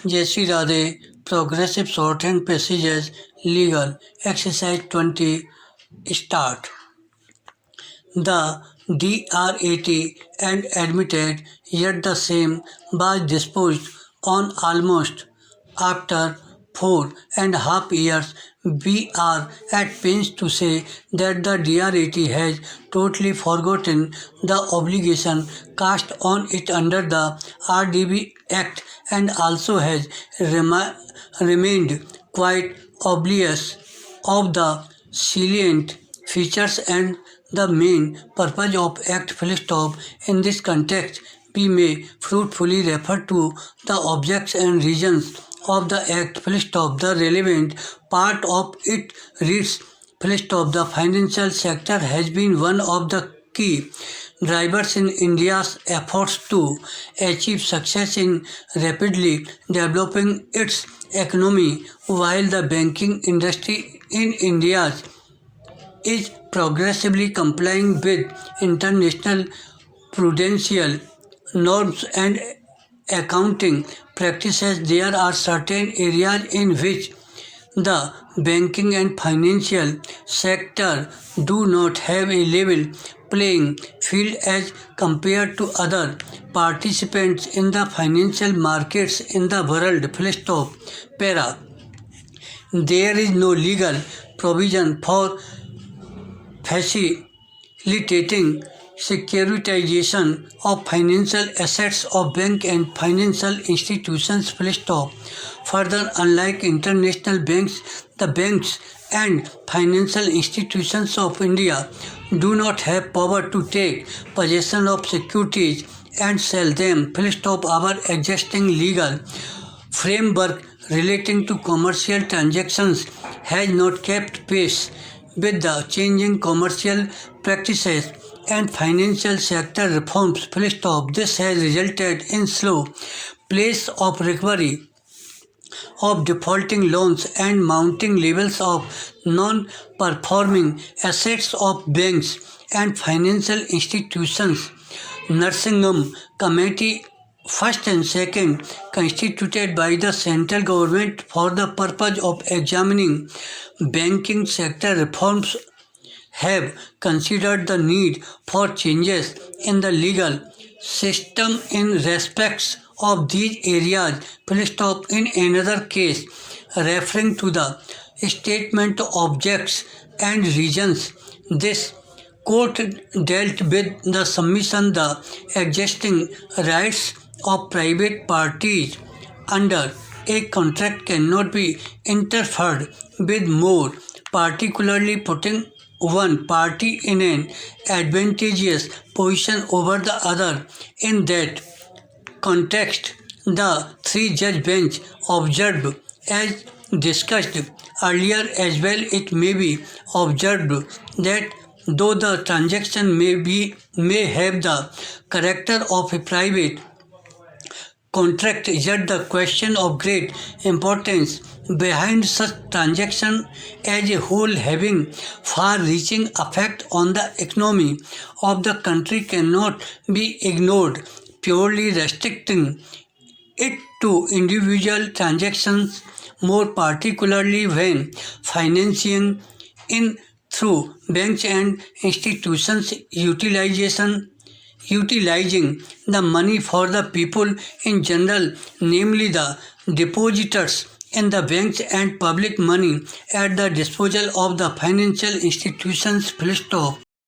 Jai Shri Radhe, Progressive Shorthand Passages, Legal, Exercise 20, Start. The D.R.A.T. and admitted, yet the same was disposed on almost after 4.5 years. We are at pains to say that the D.R.A.T. has totally forgotten the obligation cast on it under the RDB Act and also has remained quite oblivious of the salient features and the main purpose of Act. In this context, we may fruitfully refer to the objects and reasons of the Act. The relevant part of it reads, the financial sector has been one of the key drivers in India's efforts to achieve success in rapidly developing its economy, while the banking industry in India is progressively complying with international prudential norms and accounting practices. There are certain areas in which the banking and financial sector do not have a level playing field as compared to other participants in the financial markets in the world. Para. There is no legal provision for facilitating securitization of financial assets of banks and financial institutions. Further, unlike international banks, the banks and financial institutions of India do not have power to take possession of securities and sell them. Our existing legal framework relating to commercial transactions has not kept pace with the changing commercial practices and financial sector reforms. This has resulted in slow pace of recovery of defaulting loans and mounting levels of non-performing assets of banks and financial institutions. Nursing Committee First and Second, constituted by the central government for the purpose of examining banking sector reforms, have considered the need for changes in the legal system in respects of these areas. In another case, referring to the statement of objects and reasons, this court dealt with the submission the existing rights of private parties under a contract cannot be interfered with, more particularly putting one party in an advantageous position over the other. In that context, the three-judge bench observed, as discussed earlier as well, it may be observed that though the transaction may have the character of a private contract, yet the question of great importance behind such transaction as a whole, having far-reaching effect on the economy of the country, cannot be ignored. Purely restricting it to individual transactions, more particularly when financing in through banks and institutions utilizing the money for the people in general, namely the depositors in the banks, and public money at the disposal of the financial institutions.